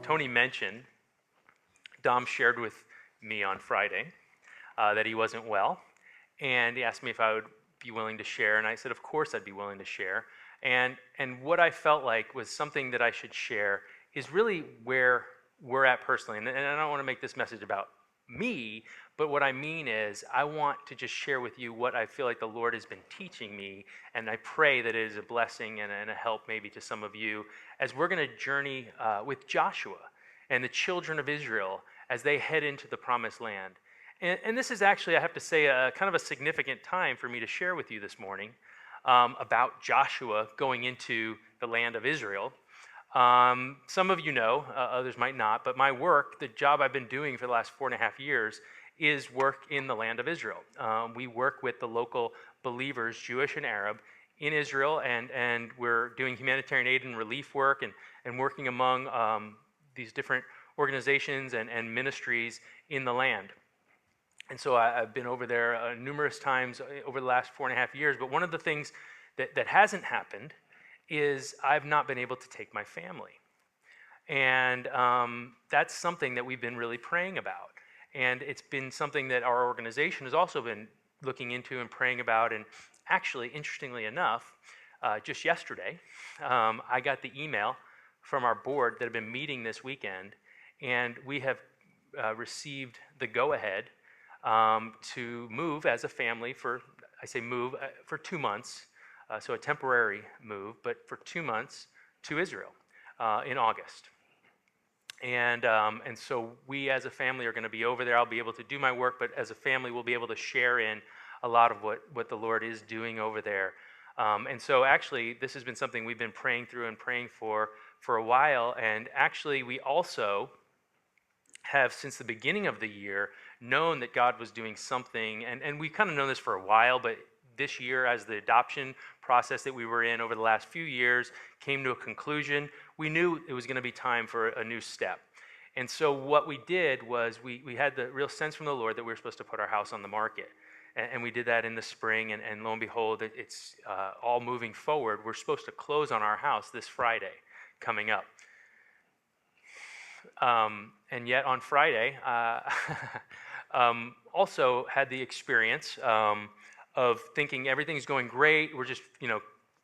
Tony mentioned, Dom shared with me on Friday that he wasn't well, and he asked me if I would be willing to share, and I said, of course I'd be willing to share. And what I felt like was something that I should share is really where we're at personally. And I don't want to make this message about me, but what I mean is I want to just share with you what I feel like the Lord has been teaching me, and I pray that it is a blessing and a help maybe to some of you as we're going to journey with Joshua and the children of Israel as they head into the promised land. And this is actually, I have to say, kind of a significant time for me to share with you this morning about Joshua going into the land of Israel. Some of you know, others might not, but my work, the job I've been doing for the last 4.5 years, is work in the land of Israel. We work with the local believers, Jewish and Arab, in Israel, and we're doing humanitarian aid and relief work and working among these different organizations and ministries in the land. And so I've been over there numerous times over the last 4.5 years, but one of the things that hasn't happened is I've not been able to take my family. And that's something that we've been really praying about. And it's been something that our organization has also been looking into and praying about. And actually, interestingly enough, just yesterday, I got the email from our board that have been meeting this weekend, and we have received the go-ahead to move as a family for 2 months, so a temporary move, but for 2 months to Israel in August. And so we as a family are going to be over there. I'll be able to do my work, but as a family we'll be able to share in a lot of what the Lord is doing over there. And so actually this has been something we've been praying through and praying for a while, and actually we also have, since the beginning of the year, known that God was doing something, and we've kind of known this for a while, but this year, as the adoption process that we were in over the last few years came to a conclusion, we knew it was going to be time for a new step. And so what we did was we had the real sense from the Lord that we were supposed to put our house on the market. And we did that in the spring, and lo and behold, it's all moving forward. We're supposed to close on our house this Friday coming up. And yet on Friday, also had the experience of thinking everything's going great. We're just,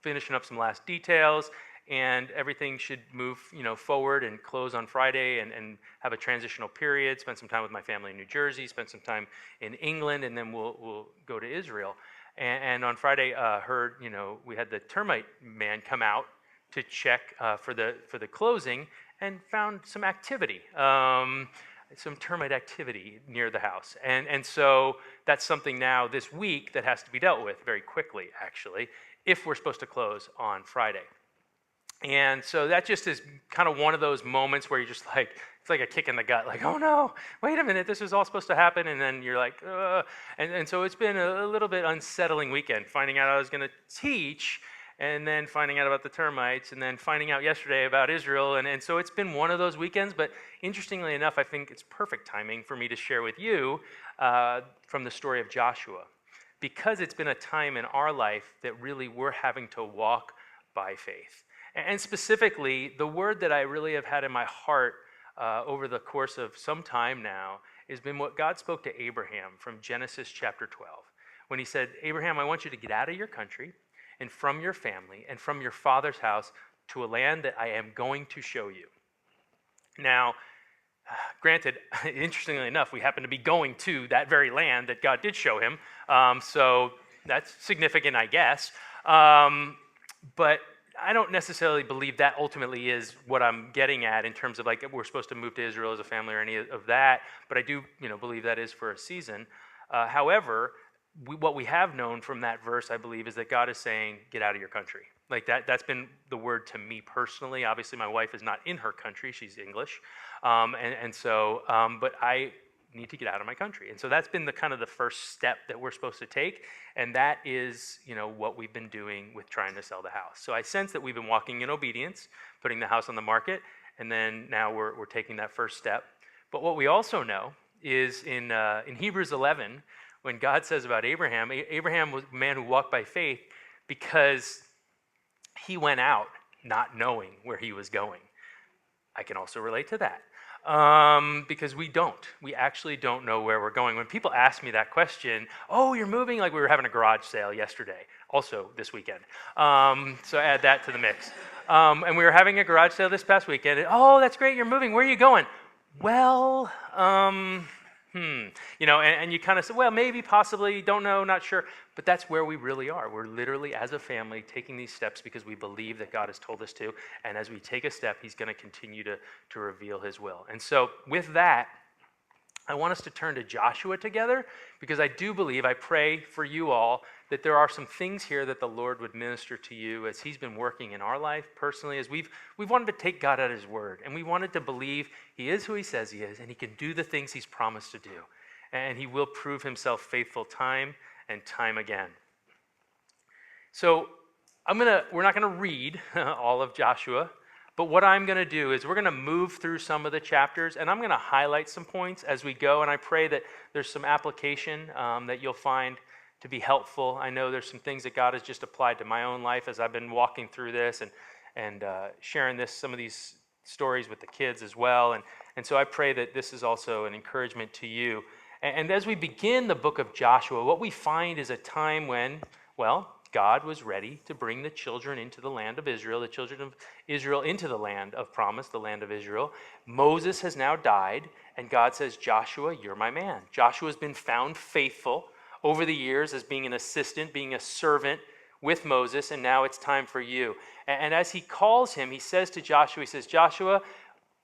finishing up some last details, and everything should move, forward and close on Friday and have a transitional period, spend some time with my family in New Jersey, spend some time in England, and then we'll go to Israel. And on Friday, heard, we had the termite man come out to check for the closing, and found some activity, some termite activity near the house. And so that's something now this week that has to be dealt with very quickly, actually, if we're supposed to close on Friday. And so that just is kind of one of those moments where you're just like, it's like a kick in the gut, like, oh no, wait a minute, this was all supposed to happen, and then you're like, and so it's been a little bit unsettling weekend, finding out I was going to teach, and then finding out about the termites, and then finding out yesterday about Israel. And so it's been one of those weekends, but interestingly enough, I think it's perfect timing for me to share with you from the story of Joshua, because it's been a time in our life that really we're having to walk by faith. And specifically, the word that I really have had in my heart over the course of some time now has been what God spoke to Abraham from Genesis chapter 12, when he said, Abraham, I want you to get out of your country and from your family and from your father's house to a land that I am going to show you. Now, granted, interestingly enough, we happen to be going to that very land that God did show him, so that's significant, I guess. But I don't necessarily believe that ultimately is what I'm getting at in terms of like we're supposed to move to Israel as a family or any of that, but I do believe that is for a season. However, what we have known from that verse, I believe, is that God is saying, get out of your country. Like that's been the word to me personally. Obviously, my wife is not in her country. She's English. But I need to get out of my country. And so that's been the kind of the first step that we're supposed to take. And that is, what we've been doing with trying to sell the house. So I sense that we've been walking in obedience, putting the house on the market, and then now we're taking that first step. But what we also know is in Hebrews 11, when God says about Abraham, Abraham was a man who walked by faith because he went out not knowing where he was going. I can also relate to that. Because we actually don't know where we're going. When people ask me that question, oh, you're moving, like we were having a garage sale yesterday, also this weekend. So add that to the mix. And we were having a garage sale this past weekend. And, oh, that's great, you're moving. Where are you going? Well, and you kind of say, well, maybe, possibly, don't know, not sure. But that's where we really are. We're literally, as a family, taking these steps because we believe that God has told us to. And as we take a step, he's going to continue to reveal his will. And so with that, I want us to turn to Joshua together because I do believe, I pray for you all, that there are some things here that the Lord would minister to you as he's been working in our life personally, as we've wanted to take God at his word, and we wanted to believe he is who he says he is, and he can do the things he's promised to do. And he will prove himself faithful time and time again. So we're not going to read all of Joshua, but what I'm going to do is we're going to move through some of the chapters, and I'm going to highlight some points as we go, and I pray that there's some application that you'll find to be helpful. I know there's some things that God has just applied to my own life as I've been walking through this and sharing some of these stories with the kids as well, and so I pray that this is also an encouragement to you. And as we begin the book of Joshua, what we find is a time when, well, God was ready to bring the children into the land of Israel, the children of Israel into the land of promise, the land of Israel. Moses has now died, and God says, Joshua, you're my man. Joshua has been found faithful over the years as being an assistant, being a servant with Moses, and now it's time for you. And as he calls him, he says to Joshua, he says, Joshua,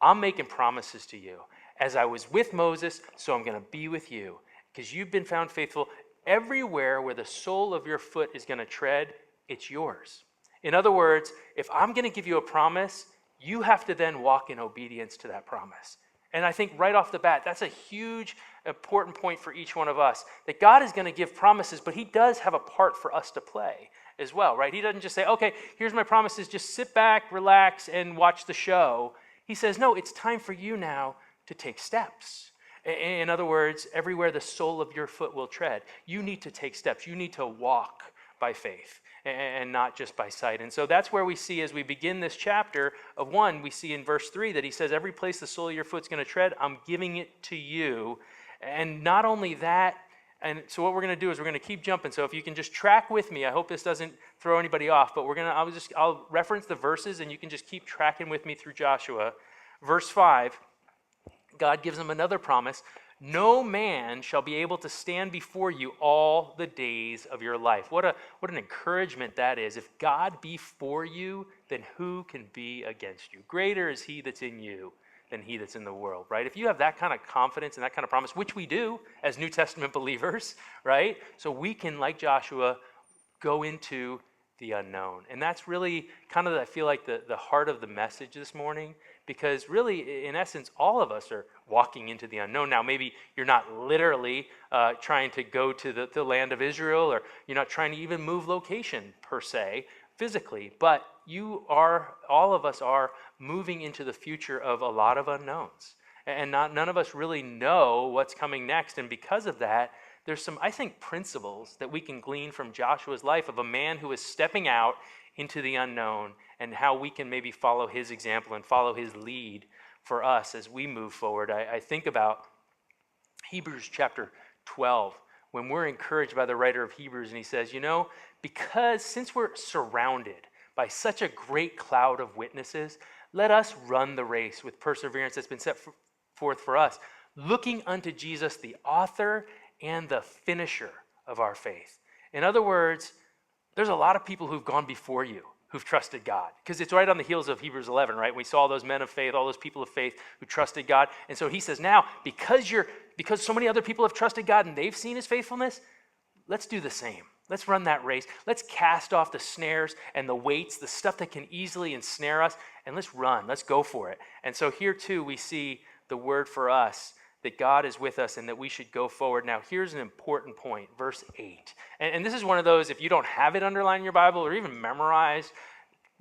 I'm making promises to you. As I was with Moses, so I'm going to be with you, because you've been found faithful. Everywhere where the sole of your foot is going to tread, it's yours. In other words, if I'm going to give you a promise, you have to then walk in obedience to that promise. And I think right off the bat, that's a huge, important point for each one of us, that God is going to give promises, but he does have a part for us to play as well, right? He doesn't just say, okay, here's my promises, just sit back, relax, and watch the show. He says, no, it's time for you now to take steps. In other words, everywhere the sole of your foot will tread, you need to take steps. You need to walk by faith and not just by sight. And so that's where we see as we begin this chapter of 1, we see in verse 3 that he says, every place the sole of your foot's going to tread, I'm giving it to you. And not only that, and so what we're going to do is we're going to keep jumping. So if you can just track with me, I hope this doesn't throw anybody off, but I'll reference the verses and you can just keep tracking with me through Joshua. Verse 5, God gives him another promise. No man shall be able to stand before you all the days of your life. What an encouragement that is. If God be for you, then who can be against you? Greater is he that's in you than he that's in the world, right? If you have that kind of confidence and that kind of promise, which we do as New Testament believers, right? So we can, like Joshua, go into the unknown. And that's really kind of, I feel like, the heart of the message this morning, because really, in essence, all of us are walking into the unknown. Now, maybe you're not literally trying to go to the land of Israel, or you're not trying to even move location per se, physically, but all of us are moving into the future of a lot of unknowns. And none of us really know what's coming next, and because of that, there's some, I think, principles that we can glean from Joshua's life of a man who is stepping out into the unknown, and how we can maybe follow his example and follow his lead for us as we move forward. I think about Hebrews chapter 12, when we're encouraged by the writer of Hebrews, and he says, because since we're surrounded by such a great cloud of witnesses, let us run the race with perseverance that's been set forth for us, looking unto Jesus, the author and the finisher of our faith. In other words, there's a lot of people who've gone before you who've trusted God, because it's right on the heels of Hebrews 11, right? We saw those men of faith, all those people of faith who trusted God. And so he says, now, because so many other people have trusted God and they've seen his faithfulness, let's do the same. Let's run that race. Let's cast off the snares and the weights, the stuff that can easily ensnare us, and let's run. Let's go for it. And so here too, we see the word for us, that God is with us and that we should go forward. Now, here's an important point, verse 8. And this is one of those, if you don't have it underlined in your Bible or even memorized,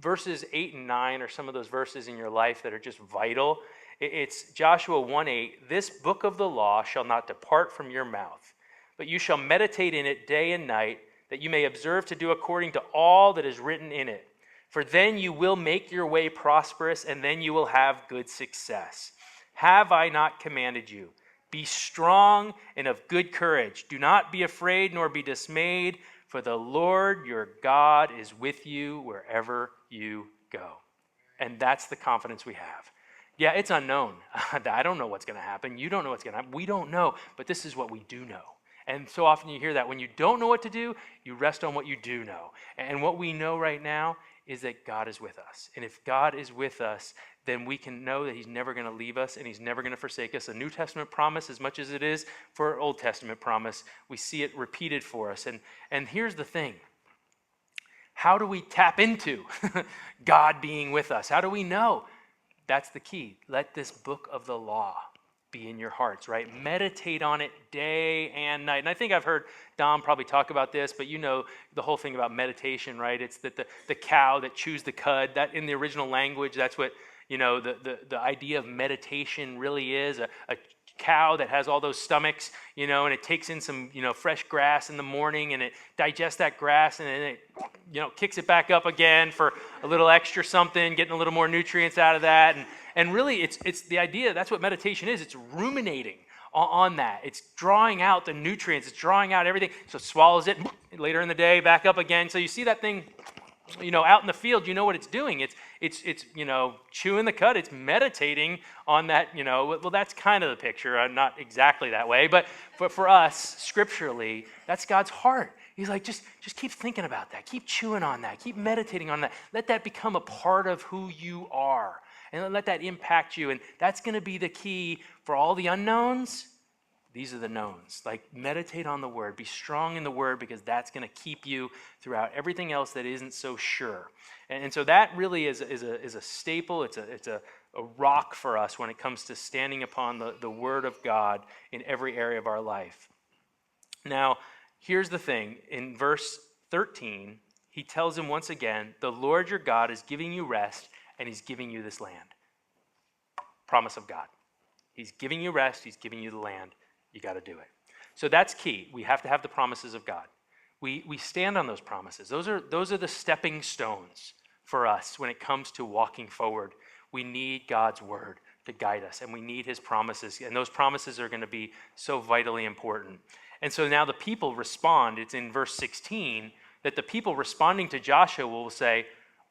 verses 8 and 9 are some of those verses in your life that are just vital. It's Joshua 1:8. This book of the law shall not depart from your mouth, but you shall meditate in it day and night, that you may observe to do according to all that is written in it. For then you will make your way prosperous, and then you will have good success. Have I not commanded you? Be strong and of good courage. Do not be afraid nor be dismayed, for the Lord your God is with you wherever you go. And that's the confidence we have. Yeah, it's unknown. I don't know what's going to happen. You don't know what's going to happen. We don't know, but this is what we do know. And so often you hear that when you don't know what to do, you rest on what you do know. And what we know right now is that God is with us. And if God is with us, then we can know that he's never going to leave us and he's never going to forsake us. A New Testament promise, as much as it is for an Old Testament promise, we see it repeated for us. And here's the thing. How do we tap into God being with us? How do we know? That's the key. Let this book of the law be in your hearts, right? Meditate on it day and night. And I think I've heard Dom probably talk about this, but you know the whole thing about meditation, right? It's that the cow that chews the cud, that in the original language, that's what, you know, the idea of meditation really is. A cow that has all those stomachs, you know, and it takes in some, you know, fresh grass in the morning and it digests that grass and then it, you know, kicks it back up again for a little extra something, getting a little more nutrients out of that. And really it's the idea, that's what meditation is. It's ruminating on that. It's drawing out the nutrients. It's drawing out everything. So it swallows it later in the day, back up again. So you see that thing, you know, out in the field, you know what it's doing. It's you know, chewing the cud. It's meditating on that, you know. Well, that's kind of the picture. Not exactly that way, but for us, scripturally, that's God's heart. He's like, just keep thinking about that. Keep chewing on that. Keep meditating on that. Let that become a part of who you are. And let that impact you. And that's going to be the key for all the unknowns. These are the knowns. Like, meditate on the word. Be strong in the word because that's going to keep you throughout everything else that isn't so sure. And so that really is a staple. It's a rock for us when it comes to standing upon the word of God in every area of our life. Now, here's the thing. In verse 13, he tells him once again, the Lord your God is giving you rest and he's giving you this land. Promise of God. He's giving you rest. He's giving you the land. You got to do it. So that's key. We have to have the promises of God. We stand on those promises. Those are the stepping stones for us when it comes to walking forward. We need God's word to guide us, and we need his promises. And those promises are going to be so vitally important. And so now the people respond. It's in verse 16 that the people responding to Joshua will say,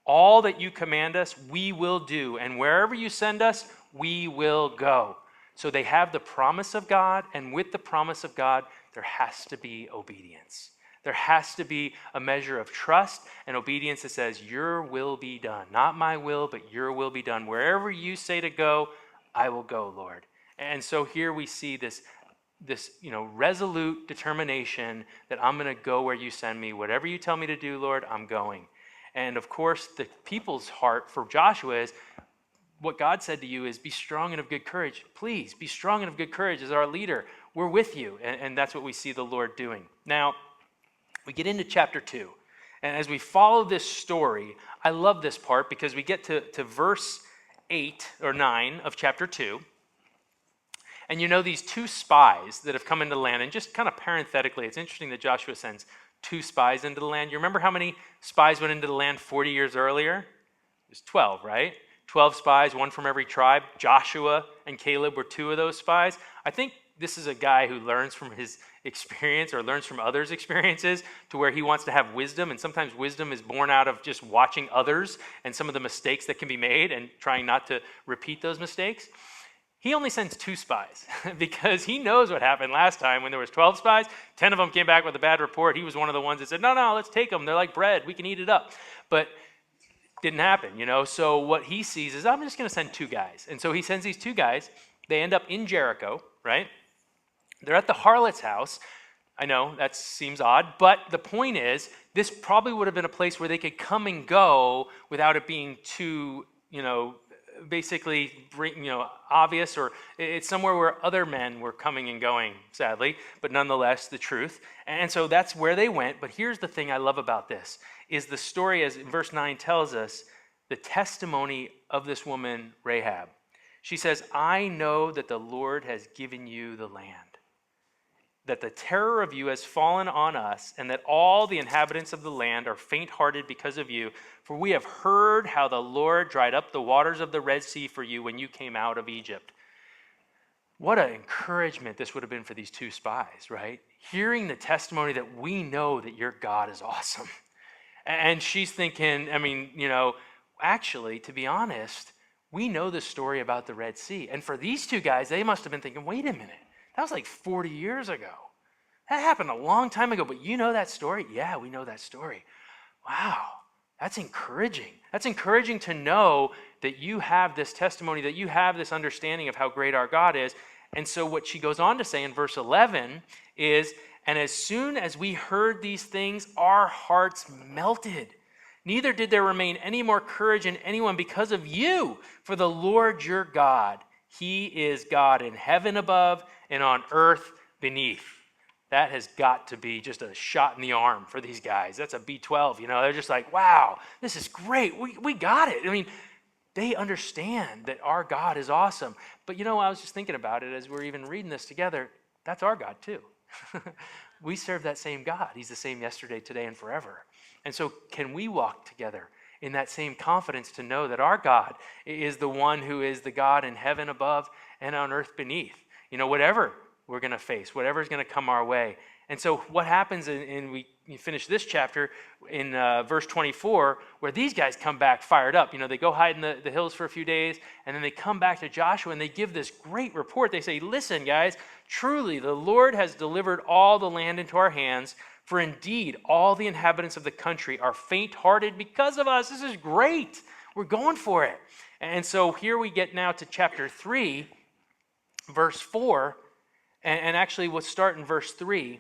all that you command us, we will do. And wherever you send us, we will go. So they have the promise of God, and with the promise of God, there has to be obedience. There has to be a measure of trust and obedience that says, your will be done. Not my will, but your will be done. Wherever you say to go, I will go, Lord. And so here we see this you know, resolute determination that I'm going to go where you send me. Whatever you tell me to do, Lord, I'm going. And of course, the people's heart for Joshua is, what God said to you is, be strong and of good courage. Please, be strong and of good courage as our leader. We're with you. And that's what we see the Lord doing. Now, we get into chapter 2. And as we follow this story, I love this part because we get to verse 8 or 9 of chapter 2. And you know these two spies that have come into the land. And just kind of parenthetically, it's interesting that Joshua sends 2 spies into the land. You remember how many spies went into the land 40 years earlier? It was 12, right? 12 spies, one from every tribe. Joshua and Caleb were 2 of those spies. I think this is a guy who learns from his experience or learns from others' experiences to where he wants to have wisdom. And sometimes wisdom is born out of just watching others and some of the mistakes that can be made and trying not to repeat those mistakes. He only sends 2 spies because he knows what happened last time when there was 12 spies. 10 of them came back with a bad report. He was one of the ones that said, no, let's take them. They're like bread. We can eat it up. But didn't happen, you know. So what he sees is, I'm just going to send 2 guys. And so he sends these 2 guys. They end up in Jericho, right? They're at the harlot's house. I know that seems odd, but the point is, this probably would have been a place where they could come and go without it being too, you know, basically, you know, obvious, or it's somewhere where other men were coming and going, sadly, but nonetheless, the truth. And so that's where they went. But here's the thing I love about this, is the story, as verse 9 tells us, the testimony of this woman, Rahab. She says, I know that the Lord has given you the land. that the terror of you has fallen on us, and that all the inhabitants of the land are faint-hearted because of you. For we have heard how the Lord dried up the waters of the Red Sea for you when you came out of Egypt. What an encouragement this would have been for these two spies, right? Hearing the testimony that we know that your God is awesome. And she's thinking, I mean, actually, to be honest, we know the story about the Red Sea. And for these two guys, they must have been thinking, wait a minute, that was like 40 years ago. That happened a long time ago, but you know that story? Yeah, we know that story. Wow, that's encouraging. That's encouraging to know that you have this testimony, that you have this understanding of how great our God is. And so what she goes on to say in verse 11 is, and as soon as we heard these things, our hearts melted. Neither did there remain any more courage in anyone because of you, for the Lord your God, he is God in heaven above and on earth beneath. That has got to be just a shot in the arm for these guys. That's a B12, They're just like, wow, this is great. We got it. I mean, they understand that our God is awesome. But I was just thinking about it as we're even reading this together. That's our God too. We serve that same God. He's the same yesterday, today, and forever. And so can we walk together in that same confidence to know that our God is the one who is the God in heaven above and on earth beneath? Whatever we're going to face, whatever is going to come our way. And so what happens, and we finish this chapter in verse 24, where these guys come back fired up. They go hide in the hills for a few days, and then they come back to Joshua, and they give this great report. They say, listen, guys, truly the Lord has delivered all the land into our hands, for indeed all the inhabitants of the country are faint-hearted because of us. This is great. We're going for it. And so here we get now to chapter 3, verse 4, and actually we'll start in verse 3,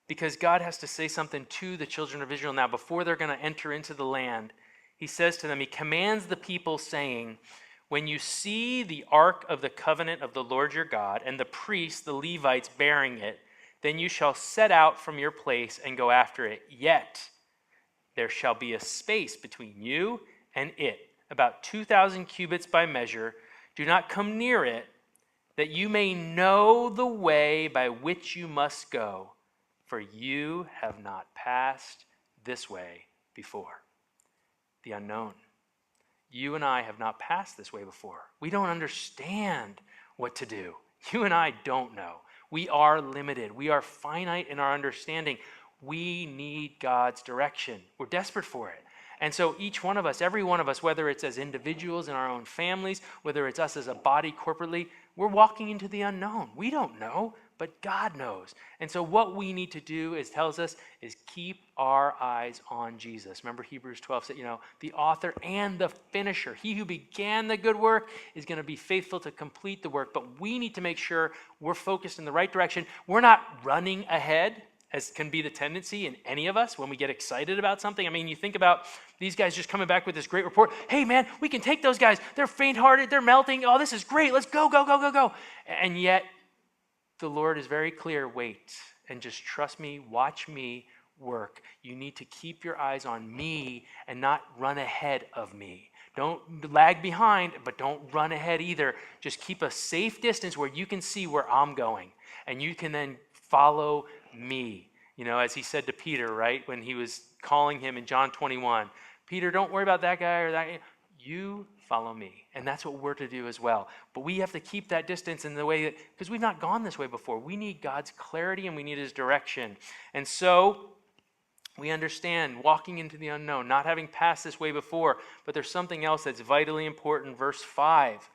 because God has to say something to the children of Israel now before they're going to enter into the land. He says to them, he commands the people saying, when you see the ark of the covenant of the Lord your God and the priests, the Levites, bearing it, then you shall set out from your place and go after it. Yet there shall be a space between you and it, about 2,000 cubits by measure. Do not come near it, that you may know the way by which you must go, for you have not passed this way before. The unknown. You and I have not passed this way before. We don't understand what to do. You and I don't know. We are limited. We are finite in our understanding. We need God's direction. We're desperate for it. And so each one of us, every one of us, whether it's as individuals in our own families, whether it's us as a body corporately, we're walking into the unknown. We don't know, but God knows. And so what we need to do, is tells us, is keep our eyes on Jesus. Remember Hebrews 12 said, the author and the finisher. He who began the good work is going to be faithful to complete the work. But we need to make sure we're focused in the right direction. We're not running ahead, as can be the tendency in any of us when we get excited about something. I mean, you think about these guys just coming back with this great report. Hey, man, we can take those guys. They're faint-hearted. They're melting. Oh, this is great. Let's go, go, go, go, go. And yet, the Lord is very clear. Wait, and just trust me. Watch me work. You need to keep your eyes on me and not run ahead of me. Don't lag behind, but don't run ahead either. Just keep a safe distance where you can see where I'm going, and you can then follow me. As he said to Peter, right, when he was calling him in John 21, Peter, don't worry about that guy or that. You follow me. And that's what we're to do as well. But we have to keep that distance in the way that, because we've not gone this way before. We need God's clarity and we need his direction. And so we understand walking into the unknown, not having passed this way before, but there's something else that's vitally important. Verse 5,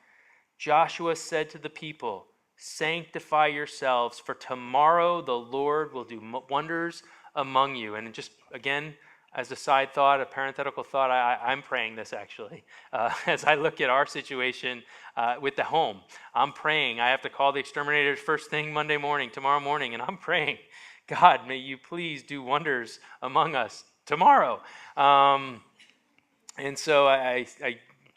Joshua said to the people, sanctify yourselves, for tomorrow the Lord will do wonders among you. And just, again, as a side thought, a parenthetical thought, I'm praying this actually. As I look at our situation with the home, I'm praying. I have to call the exterminators first thing Monday morning, tomorrow morning, and I'm praying, God, may you please do wonders among us tomorrow. And so I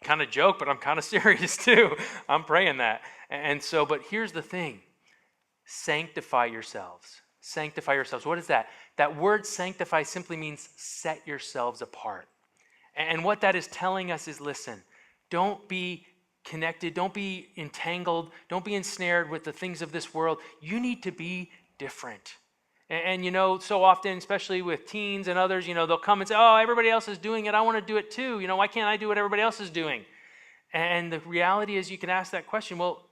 kind of joke, but I'm kind of serious too. I'm praying that. And so, but here's the thing. Sanctify yourselves. Sanctify yourselves. What is that? That word sanctify simply means set yourselves apart. And what that is telling us is, listen, don't be connected, don't be entangled, don't be ensnared with the things of this world. You need to be different. And so often, especially with teens and others, they'll come and say, oh, everybody else is doing it. I want to do it too. Why can't I do what everybody else is doing? And the reality is you can ask that question, well,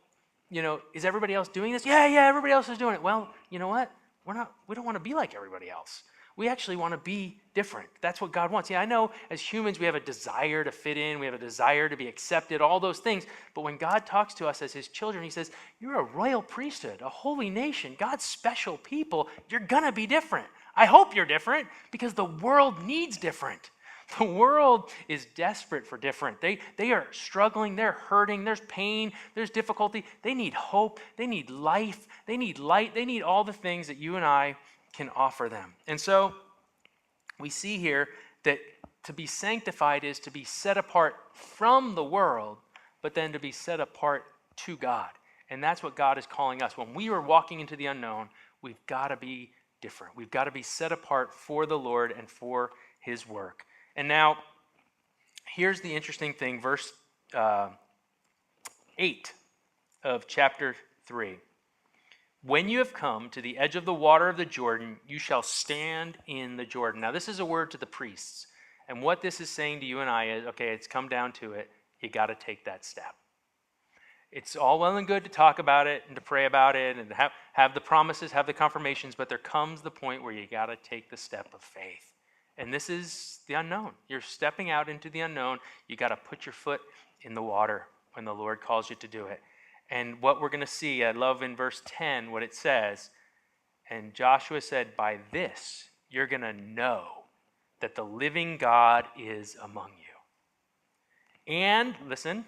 is everybody else doing this? Yeah, everybody else is doing it. Well, you know what? We don't want to be like everybody else. We actually want to be different. That's what God wants. Yeah, I know as humans we have a desire to fit in, we have a desire to be accepted, all those things. But when God talks to us as his children, he says, you're a royal priesthood, a holy nation, God's special people. You're going to be different. I hope you're different because the world needs different. The world is desperate for different. They are struggling, they're hurting, there's pain, there's difficulty. They need hope, they need life, they need light, they need all the things that you and I can offer them. And so we see here that to be sanctified is to be set apart from the world, but then to be set apart to God. And that's what God is calling us. When we are walking into the unknown, we've got to be different. We've got to be set apart for the Lord and for his work. And now, here's the interesting thing, verse 8 of chapter 3. When you have come to the edge of the water of the Jordan, you shall stand in the Jordan. Now, this is a word to the priests. And what this is saying to you and I is, okay, it's come down to it. You got to take that step. It's all well and good to talk about it and to pray about it and have the promises, have the confirmations, but there comes the point where you got to take the step of faith. And this is the unknown. You're stepping out into the unknown. You got to put your foot in the water when the Lord calls you to do it. And what we're going to see, I love in verse 10 what it says. And Joshua said, by this you're going to know that the living God is among you. And, listen,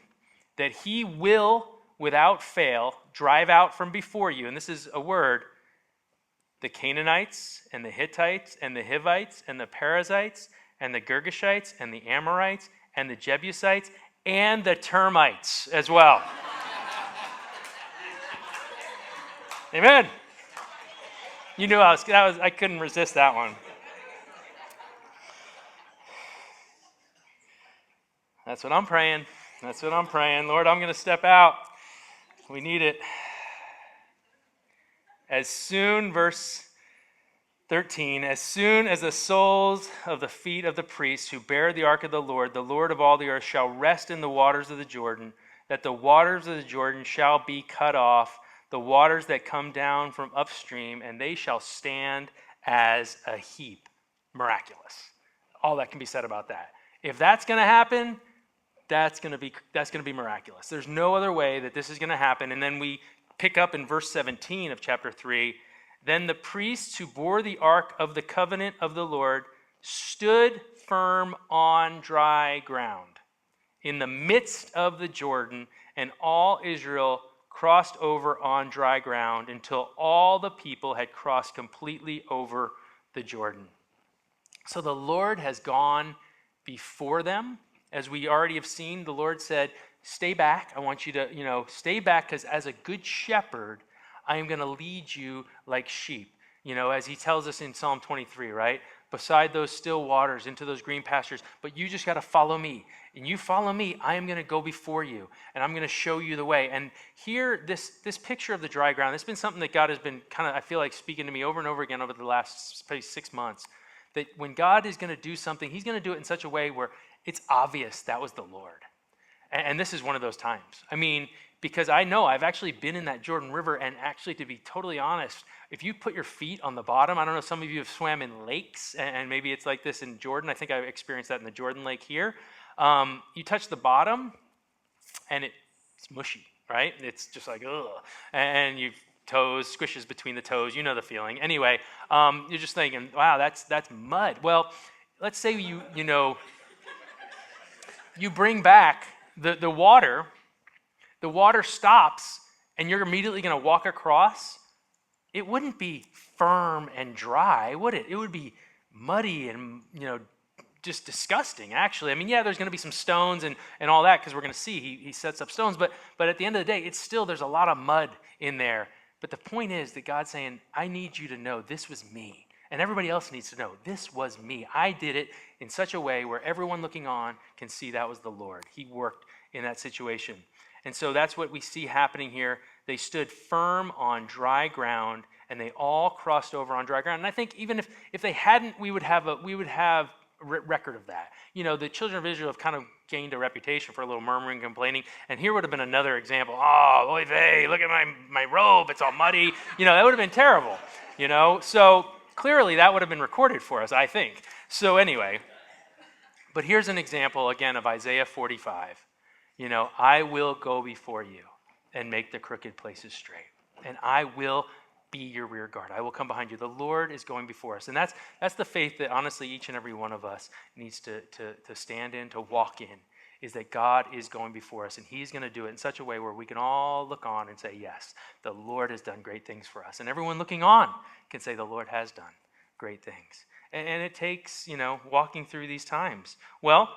that he will, without fail, drive out from before you. And this is a word, the Canaanites and the Hittites and the Hivites and the Perizzites and the Girgashites and the Amorites and the Jebusites and the termites as well. Amen. You knew I couldn't resist that one. That's what I'm praying. That's what I'm praying. Lord, I'm going to step out. We need it. Verse 13, as soon as the soles of the feet of the priests who bear the ark of the Lord of all the earth, shall rest in the waters of the Jordan, that the waters of the Jordan shall be cut off, the waters that come down from upstream, and they shall stand as a heap. Miraculous. All that can be said about that. If that's going to happen, that's going to be miraculous. There's no other way that this is going to happen. And then we pick up in verse 17 of chapter 3. Then the priests who bore the ark of the covenant of the Lord stood firm on dry ground in the midst of the Jordan, and all Israel crossed over on dry ground until all the people had crossed completely over the Jordan. So the Lord has gone before them. As we already have seen, the Lord said, stay back. I want you to, stay back, because as a good shepherd, I am going to lead you like sheep. As he tells us in Psalm 23, right? Beside those still waters, into those green pastures. But you just got to follow me. And you follow me, I am going to go before you. And I'm going to show you the way. And here, this picture of the dry ground, it's been something that God has been I feel like, speaking to me over and over again over the last 6 months. That when God is going to do something, he's going to do it in such a way where it's obvious that was the Lord. And this is one of those times. I mean, because I know I've actually been in that Jordan River, and actually, to be totally honest, if you put your feet on the bottom, I don't know, some of you have swam in lakes, and maybe it's like this in Jordan. I think I experienced that in the Jordan Lake here. You touch the bottom, and it's mushy, right? It's just like, ugh. And you've toes, squishes between the toes. You know the feeling. Anyway, you're just thinking, wow, that's mud. Well, let's say you bring back the water. The water stops, and you're immediately going to walk across. It wouldn't be firm and dry, would it? It would be muddy and, just disgusting, actually. I mean, yeah, there's going to be some stones and all that, because we're going to see he sets up stones. But at the end of the day, there's a lot of mud in there. But the point is that God's saying, I need you to know this was me. And everybody else needs to know this was me. I did it in such a way where everyone looking on can see that was the Lord. He worked in that situation. And so that's what we see happening here. They stood firm on dry ground, and they all crossed over on dry ground. And I think even if they hadn't, we would have a record of that. You know, the children of Israel have kind of gained a reputation for a little murmuring, complaining, and here would have been another example. Oh, oy vey, look at my robe, it's all muddy. You know, that would have been terrible, you know. So clearly that would have been recorded for us, I think. So anyway, but here's an example again of Isaiah 45. You know, I will go before you and make the crooked places straight, and I will be your rear guard. I will come behind you. The Lord is going before us. And that's the faith that honestly each and every one of us needs to stand in, to walk in, is that God is going before us, and he's going to do it in such a way where we can all look on and say, yes, the Lord has done great things for us. And everyone looking on can say the Lord has done great things. And it takes, you know, walking through these times. Well,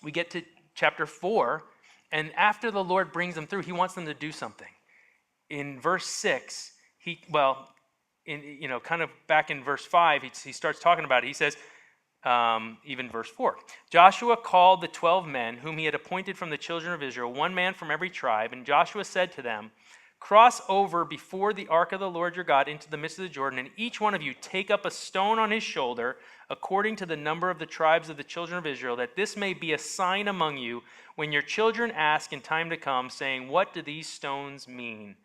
we get to chapter 4, and after the Lord brings them through, he wants them to do something. In verse 6, kind of back in verse 5, he starts talking about it. He says, even verse 4, Joshua called the 12 men whom he had appointed from the children of Israel, one man from every tribe, and Joshua said to them, cross over before the ark of the Lord your God into the midst of the Jordan, and each one of you take up a stone on his shoulder, according to the number of the tribes of the children of Israel, that this may be a sign among you when your children ask in time to come, saying, what do these stones mean?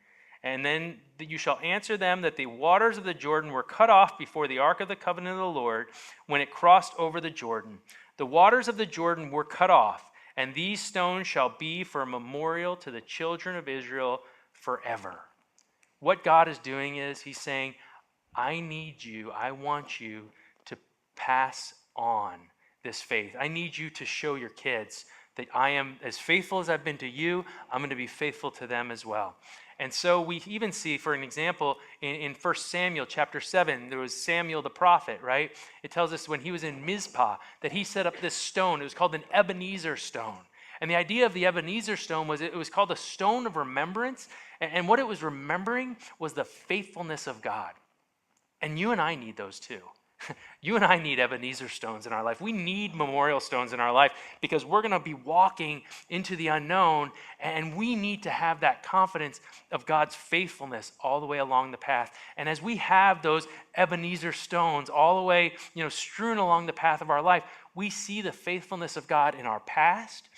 And then you shall answer them that the waters of the Jordan were cut off before the ark of the covenant of the Lord when it crossed over the Jordan. The waters of the Jordan were cut off, and these stones shall be for a memorial to the children of Israel forever. What God is doing is he's saying, I need you, I want you to pass on this faith. I need you to show your kids that I am as faithful as I've been to you, I'm going to be faithful to them as well. And so we even see, for an example, in 1 Samuel chapter 7, there was Samuel the prophet, right? It tells us when he was in Mizpah that he set up this stone. It was called an Ebenezer stone. And the idea of the Ebenezer stone was it was called a stone of remembrance. And what it was remembering was the faithfulness of God. And you and I need those too. You and I need Ebenezer stones in our life. We need memorial stones in our life because we're going to be walking into the unknown, and we need to have that confidence of God's faithfulness all the way along the path. And as we have those Ebenezer stones all the way, strewn along the path of our life, we see the faithfulness of God in our past,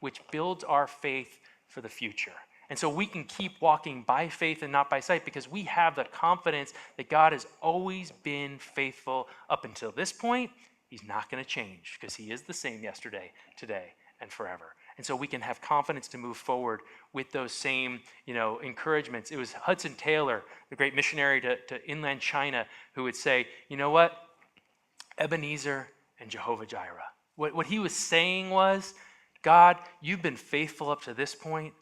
which builds our faith for the future. And so we can keep walking by faith and not by sight because we have the confidence that God has always been faithful up until this point. He's not going to change because he is the same yesterday, today, and forever. And so we can have confidence to move forward with those same, encouragements. It was Hudson Taylor, the great missionary to inland China, who would say, you know what? Ebenezer and Jehovah Jireh. What he was saying was, God, you've been faithful up to this point.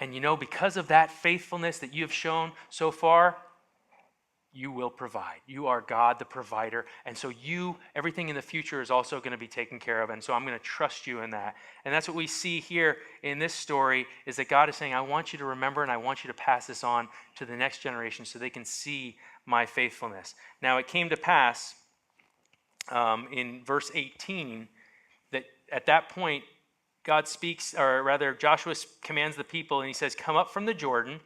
And because of that faithfulness that you have shown so far, you will provide. You are God, the provider. And so everything in the future is also going to be taken care of. And so I'm going to trust you in that. And that's what we see here in this story is that God is saying, I want you to remember and I want you to pass this on to the next generation so they can see my faithfulness. Now it came to pass in verse 18 that at that point, God speaks, or rather Joshua commands the people and he says, come up from the Jordan.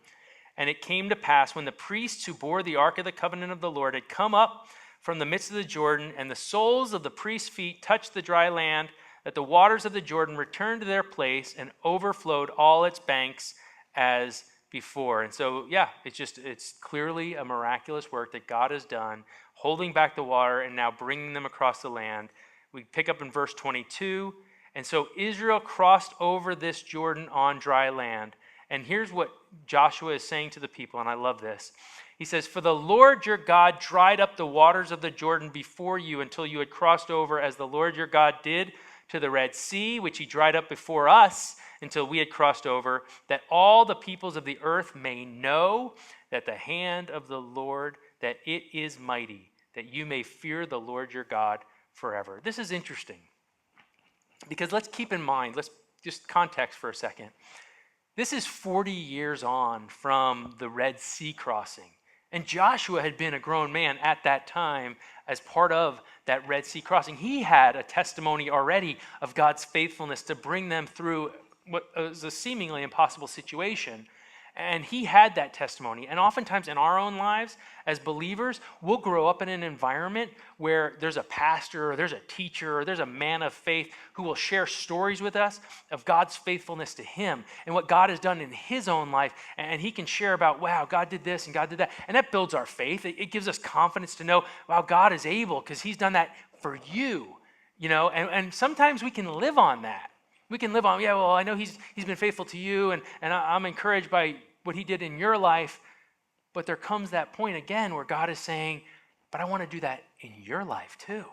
And it came to pass when the priests who bore the ark of the covenant of the Lord had come up from the midst of the Jordan, and the soles of the priests' feet touched the dry land, that the waters of the Jordan returned to their place and overflowed all its banks as before. And so, it's clearly a miraculous work that God has done, holding back the water and now bringing them across the land. We pick up in verse 22. And so Israel crossed over this Jordan on dry land. And here's what Joshua is saying to the people, and I love this. He says, for the Lord your God dried up the waters of the Jordan before you until you had crossed over, as the Lord your God did to the Red Sea, which he dried up before us until we had crossed over, that all the peoples of the earth may know that the hand of the Lord, that it is mighty, that you may fear the Lord your God forever. This is interesting. Because let's keep in mind, let's just context for a second. This is 40 years on from the Red Sea crossing. And Joshua had been a grown man at that time as part of that Red Sea crossing. He had a testimony already of God's faithfulness to bring them through what was a seemingly impossible situation. And he had that testimony. And oftentimes in our own lives as believers, we'll grow up in an environment where there's a pastor or there's a teacher or there's a man of faith who will share stories with us of God's faithfulness to him and what God has done in his own life. And he can share about, wow, God did this and God did that. And that builds our faith. It gives us confidence to know, wow, God is able because he's done that for you. And sometimes we can live on that. We can live on, yeah, well, I know he's been faithful to you, and I'm encouraged by what he did in your life. But there comes that point again where God is saying, but I want to do that in your life too.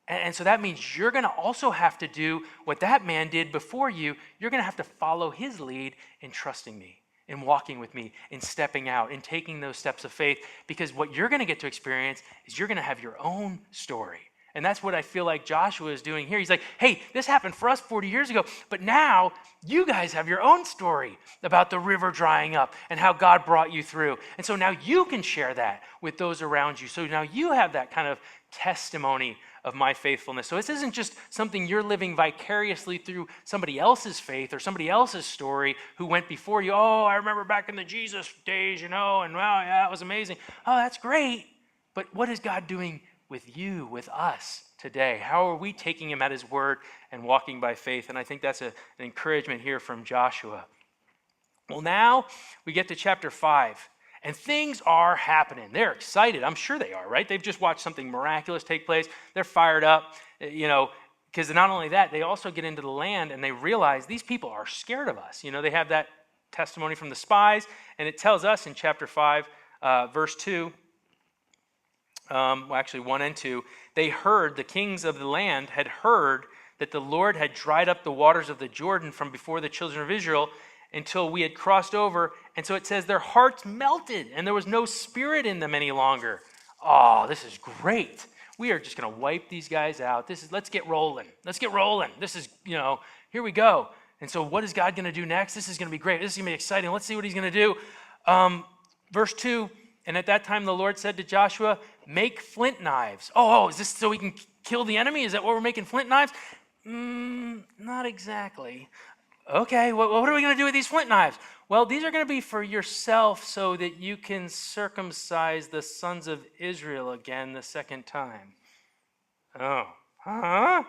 And so that means you're going to also have to do what that man did before you. You're going to have to follow his lead in trusting me, in walking with me, in stepping out, in taking those steps of faith. Because what you're going to get to experience is you're going to have your own story. And that's what I feel like Joshua is doing here. He's like, hey, this happened for us 40 years ago, but now you guys have your own story about the river drying up and how God brought you through. And so now you can share that with those around you. So now you have that kind of testimony of my faithfulness. So this isn't just something you're living vicariously through somebody else's faith or somebody else's story who went before you. Oh, I remember back in the Jesus days, and wow, yeah, that was amazing. Oh, that's great. But what is God doing with you, with us today? How are we taking him at his word and walking by faith? And I think that's an encouragement here from Joshua. Well, now we get to chapter 5, and things are happening. They're excited. I'm sure they are, right? They've just watched something miraculous take place. They're fired up, because not only that, they also get into the land and they realize these people are scared of us. They have that testimony from the spies, and it tells us in chapter 5, verse 2, actually 1 and 2, the kings of the land had heard that the Lord had dried up the waters of the Jordan from before the children of Israel until we had crossed over. And so it says their hearts melted and there was no spirit in them any longer. Oh, this is great. We are just going to wipe these guys out. Let's get rolling. Let's get rolling. This is, here we go. And so what is God going to do next? This is going to be great. This is going to be exciting. Let's see what he's going to do. Verse 2, and at that time the Lord said to Joshua, make flint knives. Oh, is this so we can kill the enemy? Is that what we're making flint knives? Not exactly. Okay, what are we going to do with these flint knives? Well, these are going to be for yourself so that you can circumcise the sons of Israel again the second time. Oh, huh?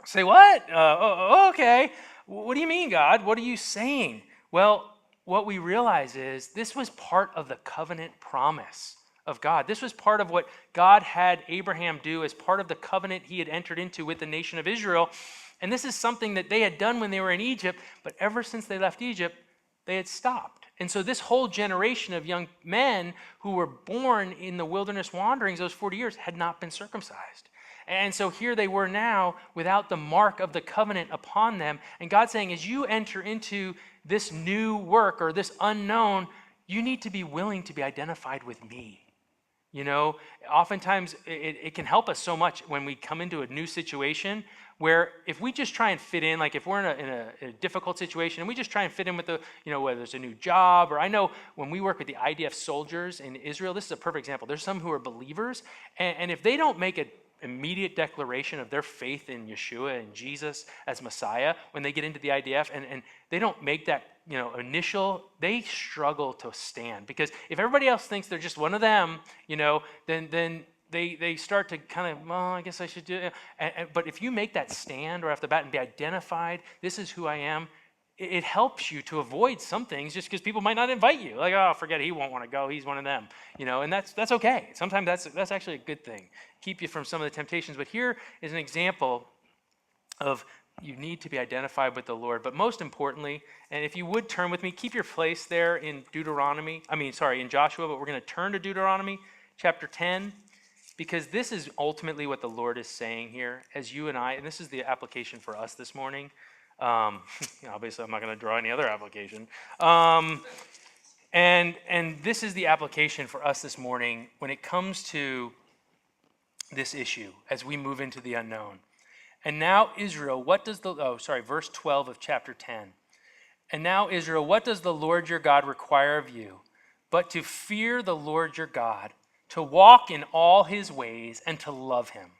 Say what? Okay. What do you mean, God? What are you saying? Well, what we realize is this was part of the covenant promise of God. This was part of what God had Abraham do as part of the covenant he had entered into with the nation of Israel. And this is something that they had done when they were in Egypt, but ever since they left Egypt, they had stopped. And so this whole generation of young men who were born in the wilderness wanderings, those 40 years, had not been circumcised. And so here they were now without the mark of the covenant upon them. And God's saying, as you enter into this new work or this unknown, you need to be willing to be identified with me. Oftentimes it can help us so much when we come into a new situation where if we just try and fit in, like if we're in a difficult situation and we just try and fit in with whether it's a new job, or I know when we work with the IDF soldiers in Israel, this is a perfect example. There's some who are believers, and if they don't make an immediate declaration of their faith in Yeshua and Jesus as Messiah when they get into the IDF, and they don't make that initial, they struggle to stand, because if everybody else thinks they're just one of them, then they start to kind of, well, I guess I should do it. But if you make that stand right off the bat and be identified, this is who I am, it helps you to avoid some things just because people might not invite you. Like, oh, forget it, he won't want to go, he's one of them. And that's okay. Sometimes that's actually a good thing. Keep you from some of the temptations. But here is an example of you need to be identified with the Lord. But most importantly, and if you would turn with me, keep your place there in in Joshua, but we're going to turn to Deuteronomy chapter 10, because this is ultimately what the Lord is saying here as you and I, and this is the application for us this morning. Obviously, I'm not going to draw any other application. And this is the application for us this morning when it comes to this issue as we move into the unknown. And now, Israel, verse 12 of chapter 10. And now, Israel, what does the Lord your God require of you, but to fear the Lord your God, to walk in all his ways, and to love him,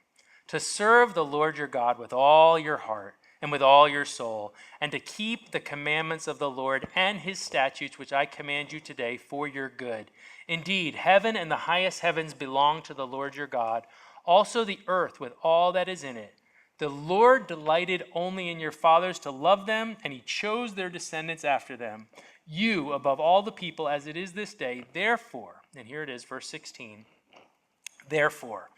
to serve the Lord your God with all your heart, and with all your soul, and to keep the commandments of the Lord and his statutes, which I command you today for your good. Indeed, heaven and the highest heavens belong to the Lord your God, also the earth with all that is in it. The Lord delighted only in your fathers to love them, and he chose their descendants after them. You, above all the people, as it is this day, therefore, and here it is, verse 16, therefore,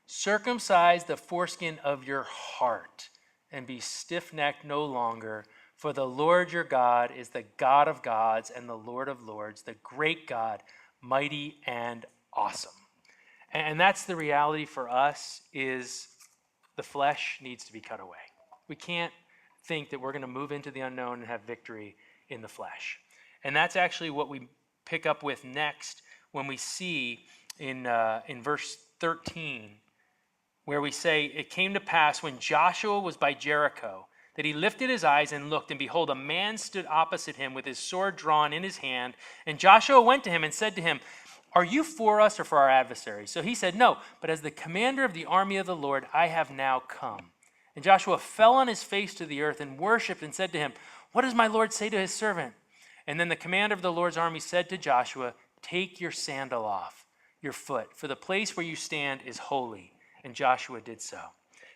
circumcise the foreskin of your heart, and be stiff-necked no longer, for the Lord your God is the God of gods and the Lord of lords, the great God, mighty and awesome. And that's the reality for us, is the flesh needs to be cut away. We can't think that we're going to move into the unknown and have victory in the flesh. And that's actually what we pick up with next when we see in verse 13, where we say, it came to pass when Joshua was by Jericho, that he lifted his eyes and looked, and behold, a man stood opposite him with his sword drawn in his hand. And Joshua went to him and said to him, are you for us or for our adversaries? So he said, no, but as the commander of the army of the Lord, I have now come. And Joshua fell on his face to the earth and worshipped and said to him, what does my Lord say to his servant? And then the commander of the Lord's army said to Joshua, take your sandal off your foot, for the place where you stand is holy. And Joshua did so.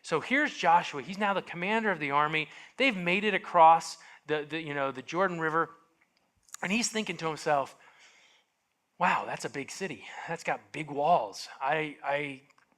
So here's Joshua. He's now the commander of the army. They've made it across the Jordan River. And he's thinking to himself, wow, that's a big city. That's got big walls.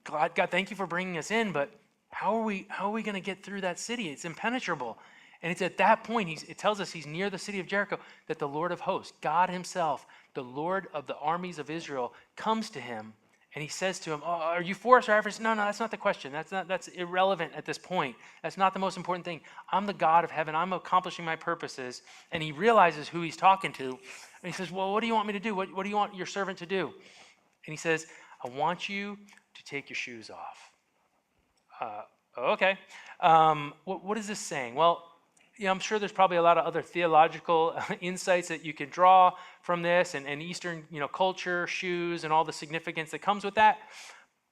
God, thank you for bringing us in, but how are we going to get through that city? It's impenetrable. And it's at that point, it tells us he's near the city of Jericho, that the Lord of hosts, God himself, the Lord of the armies of Israel, comes to him, and he says to him, oh, are you for us or after us? No, that's not the question. That's irrelevant at this point. That's not the most important thing. I'm the God of heaven. I'm accomplishing my purposes. And he realizes who he's talking to. And he says, well, what do you want me to do? What do you want your servant to do? And he says, I want you to take your shoes off. Okay. What is this saying? Well, I'm sure there's probably a lot of other theological insights that you can draw from this, and Eastern culture, shoes, and all the significance that comes with that.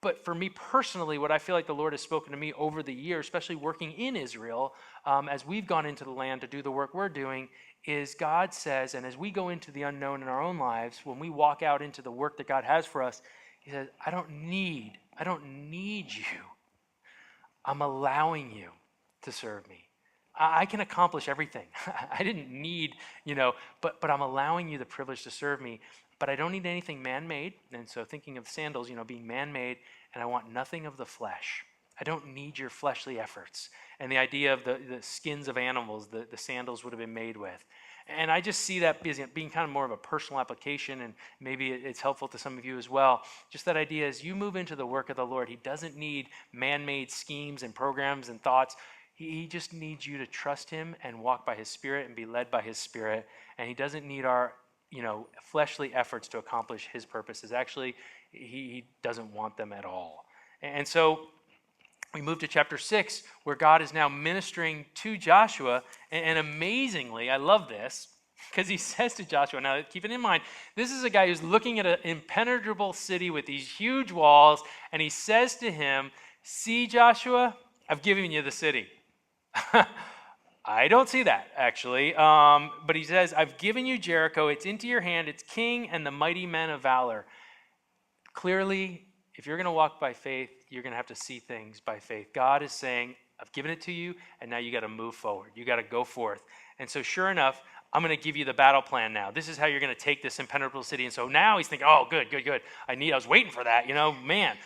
But for me personally, what I feel like the Lord has spoken to me over the years, especially working in Israel, as we've gone into the land to do the work we're doing, is God says, and as we go into the unknown in our own lives, when we walk out into the work that God has for us, he says, I don't need you. I'm allowing you to serve me. I can accomplish everything. I didn't need, but I'm allowing you the privilege to serve me. But I don't need anything man-made. And so thinking of sandals, being man-made, and I want nothing of the flesh. I don't need your fleshly efforts. And the idea of the skins of animals, the sandals would have been made with. And I just see that being kind of more of a personal application, and maybe it's helpful to some of you as well. Just that idea, as you move into the work of the Lord, he doesn't need man-made schemes and programs and thoughts. He just needs you to trust him and walk by his Spirit and be led by his Spirit. And he doesn't need our, fleshly efforts to accomplish his purposes. Actually, he doesn't want them at all. And so we move to chapter 6, where God is now ministering to Joshua. And amazingly, I love this, because he says to Joshua, now keep it in mind, this is a guy who's looking at an impenetrable city with these huge walls, and he says to him, see, Joshua, I've given you the city. I don't see that, actually. But he says, I've given you Jericho. It's into your hand. It's king and the mighty men of valor. Clearly, if you're going to walk by faith, you're going to have to see things by faith. God is saying, I've given it to you, and now you got to move forward. You got to go forth. And so sure enough, I'm going to give you the battle plan now. This is how you're going to take this impenetrable city. And so now he's thinking, oh, good. I was waiting for that, man.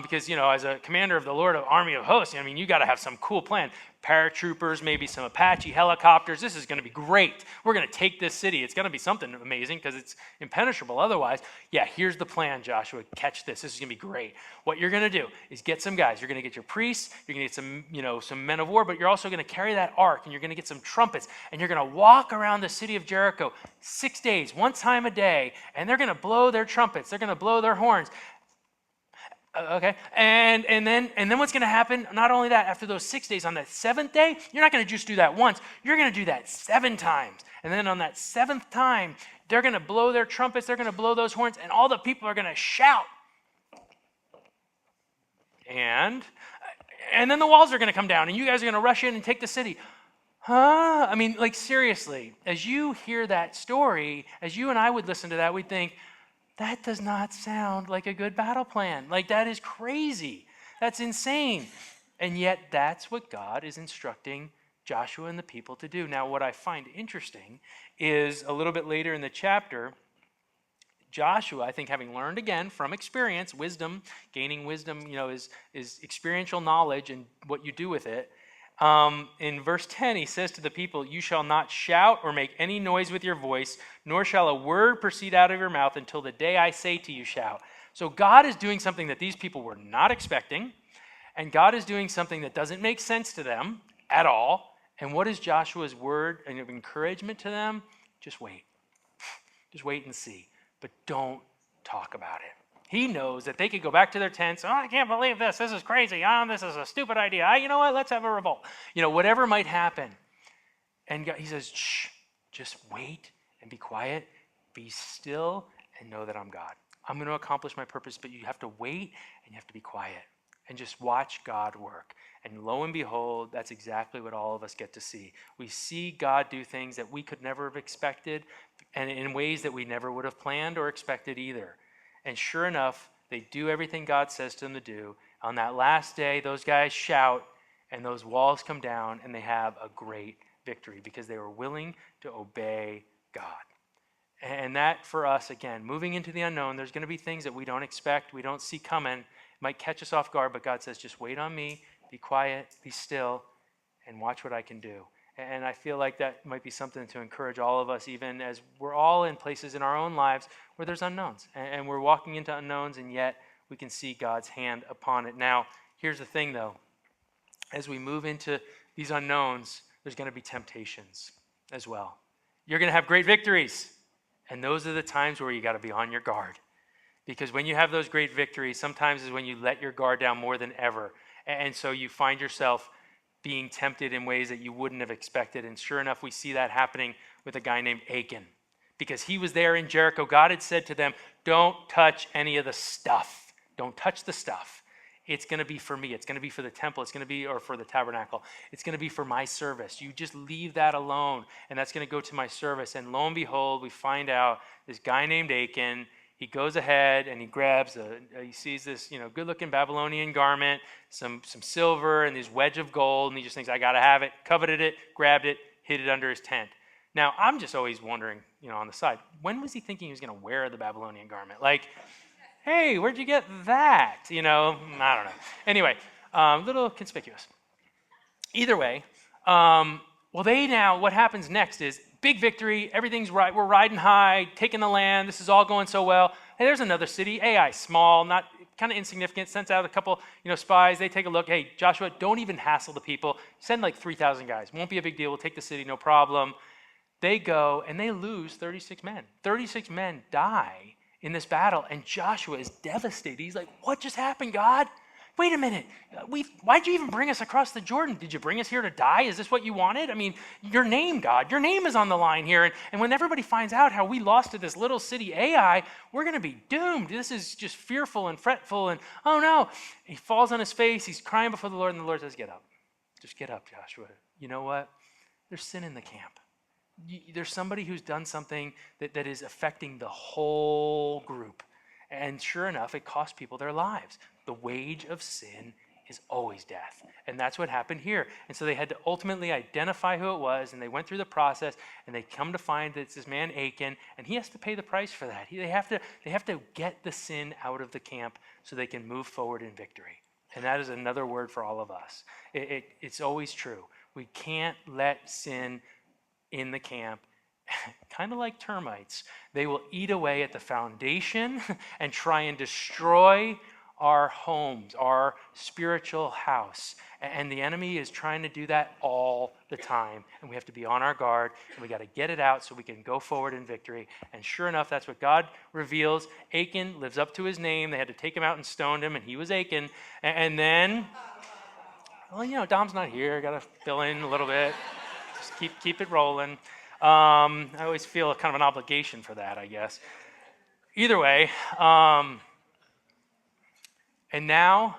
Because, as a commander of the Lord of Army of Hosts, you got to have some cool plan. Paratroopers, maybe some Apache helicopters. This is going to be great. We're going to take this city. It's going to be something amazing because it's impenetrable otherwise. Yeah, here's the plan, Joshua. Catch this. This is going to be great. What you're going to do is get some guys. You're going to get your priests. You're going to get some men of war, but you're also going to carry that ark, and you're going to get some trumpets, and you're going to walk around the city of Jericho 6 days, one time a day, and they're going to blow their trumpets. They're going to blow their horns. Okay, and then what's going to happen? Not only that, after those 6 days, on that seventh day, you're not going to just do that once. You're going to do that 7 times. And then on that 7th time, they're going to blow their trumpets. They're going to blow those horns, and all the people are going to shout. And and then the walls are going to come down, and you guys are going to rush in and take the city. Huh? I mean, like, seriously, as you hear that story, as you and I would listen to that, we'd think, that does not sound like a good battle plan. Like, that is crazy. That's insane. And yet, that's what God is instructing Joshua and the people to do. Now, what I find interesting is a little bit later in the chapter, Joshua, I think, having learned again from experience, wisdom, gaining wisdom, is experiential knowledge and what you do with it. In verse 10, he says to the people, "You shall not shout or make any noise with your voice, nor shall a word proceed out of your mouth until the day I say to you, shout." So God is doing something that these people were not expecting, and God is doing something that doesn't make sense to them at all. And what is Joshua's word and of encouragement to them? Just wait. Just wait and see. But don't talk about it. He knows that they could go back to their tents. "Oh, I can't believe this. This is crazy. This is a stupid idea. You know what? Let's have a revolt." Whatever might happen. And God, he says, "Shh, just wait and be quiet. Be still and know that I'm God. I'm going to accomplish my purpose, but you have to wait and you have to be quiet and just watch God work." And lo and behold, that's exactly what all of us get to see. We see God do things that we could never have expected, and in ways that we never would have planned or expected either. And sure enough, they do everything God says to them to do. On that last day, those guys shout, and those walls come down, and they have a great victory because they were willing to obey God. And that, for us, again, moving into the unknown, there's going to be things that we don't expect, we don't see coming. It might catch us off guard, but God says, just wait on me, be quiet, be still, and watch what I can do. And I feel like that might be something to encourage all of us, even as we're all in places in our own lives where there's unknowns. And we're walking into unknowns, and yet we can see God's hand upon it. Now, here's the thing, though. As we move into these unknowns, there's going to be temptations as well. You're going to have great victories. And those are the times where you got to be on your guard. Because when you have those great victories, sometimes is when you let your guard down more than ever. And so you find yourself being tempted in ways that you wouldn't have expected. And sure enough, we see that happening with a guy named Achan. Because he was there in Jericho. God had said to them, don't touch any of the stuff. Don't touch the stuff. It's going to be for me. It's going to be for the temple. It's going to be, or for the tabernacle. It's going to be for my service. You just leave that alone, and that's going to go to my service. And lo and behold, we find out this guy named Achan, he goes ahead and he grabs, he sees this, good-looking Babylonian garment, some silver, and this wedge of gold, and he just thinks, I got to have it, coveted it, grabbed it, hid it under his tent. Now, I'm just always wondering, on the side, when was he thinking he was going to wear the Babylonian garment? Like, hey, where'd you get that? I don't know. Anyway, a little conspicuous. Either way, what happens next is big victory, everything's right, we're riding high, taking the land, this is all going so well. Hey, there's another city, Ai, small, not kind of insignificant, sends out a couple, spies, they take a look, hey, Joshua, don't even hassle the people, send like 3,000 guys, won't be a big deal, we'll take the city, no problem. They go, and they lose 36 men. 36 men die in this battle, and Joshua is devastated. He's like, what just happened, God? Wait a minute. Why'd you even bring us across the Jordan? Did you bring us here to die? Is this what you wanted? I mean, your name, God, your name is on the line here. And when everybody finds out how we lost to this little city Ai, we're going to be doomed. This is just fearful and fretful. And oh no. He falls on his face. He's crying before the Lord. And the Lord says, get up. Just get up, Joshua. You know what? There's sin in the camp. There's somebody who's done something that is affecting the whole group. And sure enough, it costs people their lives. The wage of sin is always death. And that's what happened here. And so they had to ultimately identify who it was, and they went through the process, and they come to find that it's this man Achan, and he has to pay the price for that. They have to get the sin out of the camp so they can move forward in victory. And that is another word for all of us. It's always true. We can't let sin in the camp, kind of like termites. They will eat away at the foundation and try and destroy our homes, our spiritual house. And the enemy is trying to do that all the time. And we have to be on our guard, and we got to get it out so we can go forward in victory. And sure enough, that's what God reveals. Achan lives up to his name. They had to take him out and stoned him, and he was Achan. And then, Dom's not here. Got to fill in a little bit. Just keep it rolling. I always feel kind of an obligation for that, I guess. Either way, and now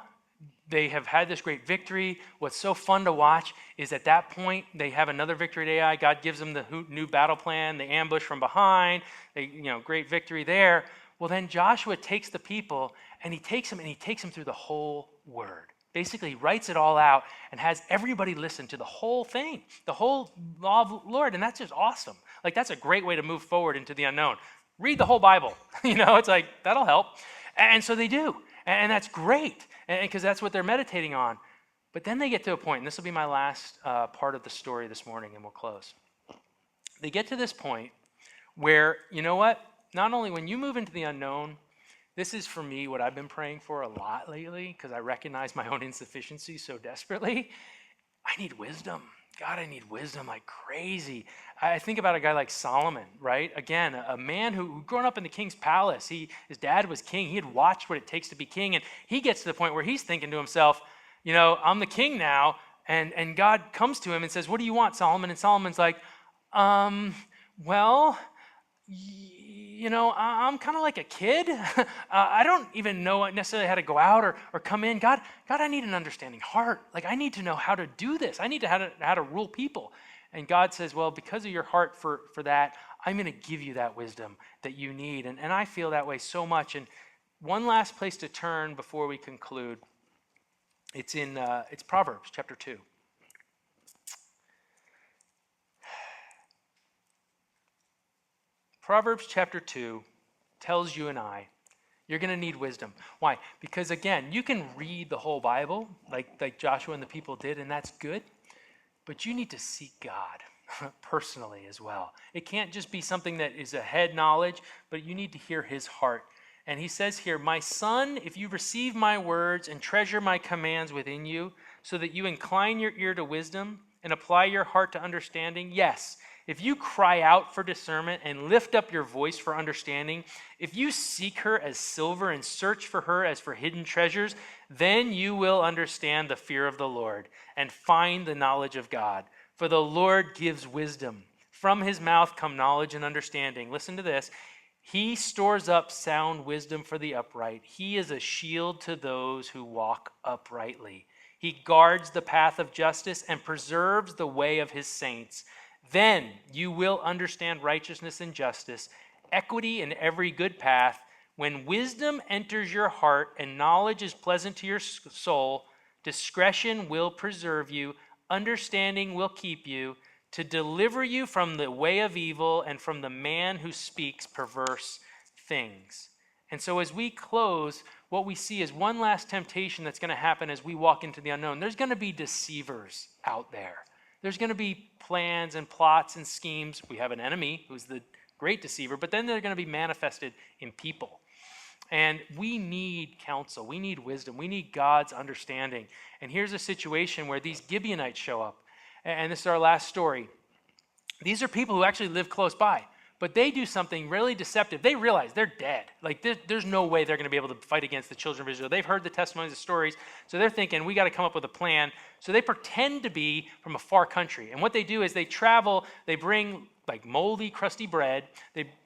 they have had this great victory. What's so fun to watch is at that point, they have another victory at Ai. God gives them the new battle plan, the ambush from behind, great victory there. Well, then Joshua takes the people and he takes them through the whole word. Basically, he writes it all out and has everybody listen to the whole thing, the whole law of the Lord. And that's just awesome. Like, that's a great way to move forward into the unknown. Read the whole Bible. It's like, that'll help. And so they do. And that's great, because that's what they're meditating on. But then they get to a point, and this will be my last part of the story this morning, and we'll close. They get to this point where, you know what? Not only when you move into the unknown, this is for me what I've been praying for a lot lately, because I recognize my own insufficiency so desperately. I need wisdom. God, I need wisdom like crazy. I think about a guy like Solomon, right? Again, a man who grown up in the king's palace. His dad was king. He had watched what it takes to be king. And he gets to the point where he's thinking to himself, I'm the king now. And God comes to him and says, what do you want, Solomon? And Solomon's like, well, I'm kind of like a kid. I don't even know necessarily how to go out or come in. God, I need an understanding heart. Like, I need to know how to do this. I need to how to rule people. And God says, well, because of your heart for that, I'm going to give you that wisdom that you need. And I feel that way so much. And one last place to turn before we conclude. It's Proverbs chapter 2. Proverbs chapter 2 tells you and I, you're going to need wisdom. Why? Because again, you can read the whole Bible like Joshua and the people did, and that's good. But you need to seek God personally as well. It can't just be something that is a head knowledge, but you need to hear his heart. And he says here, my son, if you receive my words and treasure my commands within you, so that you incline your ear to wisdom and apply your heart to understanding, yes, if you cry out for discernment and lift up your voice for understanding, if you seek her as silver and search for her as for hidden treasures, then you will understand the fear of the Lord and find the knowledge of God. For the Lord gives wisdom. From his mouth come knowledge and understanding. Listen to this. He stores up sound wisdom for the upright. He is a shield to those who walk uprightly. He guards the path of justice and preserves the way of his saints. Then you will understand righteousness and justice, equity in every good path. When wisdom enters your heart and knowledge is pleasant to your soul, discretion will preserve you, understanding will keep you, to deliver you from the way of evil and from the man who speaks perverse things. And so as we close, what we see is one last temptation that's going to happen as we walk into the unknown. There's going to be deceivers out there. There's going to be plans and plots and schemes. We have an enemy who's the great deceiver, but then they're going to be manifested in people. And we need counsel. We need wisdom. We need God's understanding. And here's a situation where these Gibeonites show up. And this is our last story. These are people who actually live close by, but they do something really deceptive. They realize they're dead. Like, there's no way they're going to be able to fight against the children of Israel. They've heard the testimonies, the stories, so they're thinking, we got to come up with a plan. So they pretend to be from a far country. And what they do is they travel, they bring like moldy, crusty bread.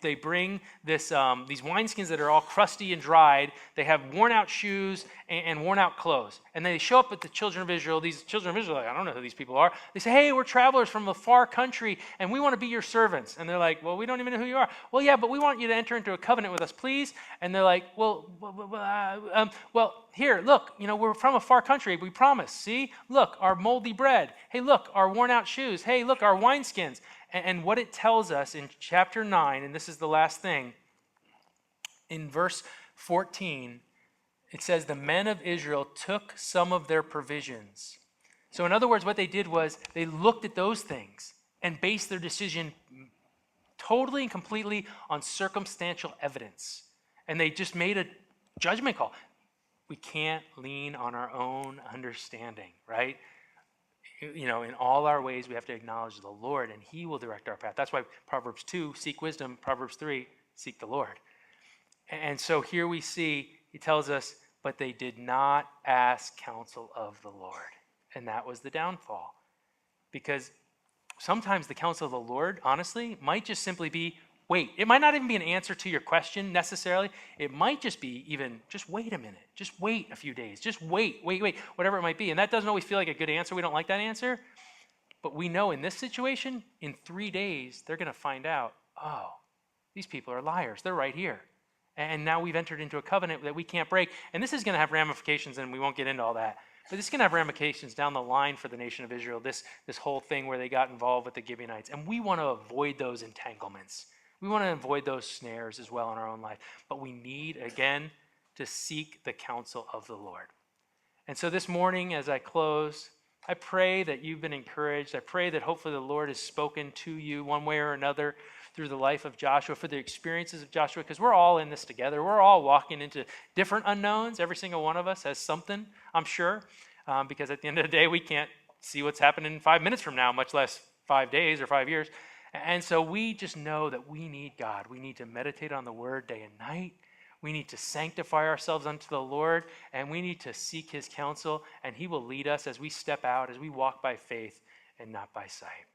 They bring these wineskins that are all crusty and dried. They have worn out shoes and worn out clothes. And they show up at the children of Israel. These children of Israel are like, I don't know who these people are. They say, hey, we're travelers from a far country, and we want to be your servants. And they're like, well, we don't even know who you are. Well, yeah, but we want you to enter into a covenant with us, please. And they're like, well, here, look, we're from a far country. We promise. See, look, our moldy bread. Hey, look, our worn out shoes. Hey, look, our wineskins. And what it tells us in chapter 9, and this is the last thing, in verse 14, it says, the men of Israel took some of their provisions. So in other words, what they did was they looked at those things and based their decision totally and completely on circumstantial evidence. And they just made a judgment call. We can't lean on our own understanding, right? In all our ways, we have to acknowledge the Lord, and he will direct our path. That's why Proverbs 2, seek wisdom. Proverbs 3, seek the Lord. And so here we see, he tells us, but they did not ask counsel of the Lord. And that was the downfall. Because sometimes the counsel of the Lord, honestly, might just simply be, Wait. It might not even be an answer to your question necessarily. It might just be even, just wait a minute. Just wait a few days. Just wait, whatever it might be. And that doesn't always feel like a good answer. We don't like that answer. But we know in this situation, in 3 days, they're going to find out, oh, these people are liars. They're right here. And now we've entered into a covenant that we can't break. And this is going to have ramifications, and we won't get into all that. But this is going to have ramifications down the line for the nation of Israel, this whole thing where they got involved with the Gibeonites. And we want to avoid those entanglements. We want to avoid those snares as well in our own life. But we need, again, to seek the counsel of the Lord. And so this morning, as I close, I pray that you've been encouraged. I pray that hopefully the Lord has spoken to you one way or another through the life of Joshua, for the experiences of Joshua, because we're all in this together. We're all walking into different unknowns. Every single one of us has something, I'm sure, because at the end of the day, we can't see what's happening 5 minutes from now, much less 5 days or 5 years. And so we just know that we need God. We need to meditate on the word day and night. We need to sanctify ourselves unto the Lord, and we need to seek his counsel, and he will lead us as we step out, as we walk by faith and not by sight.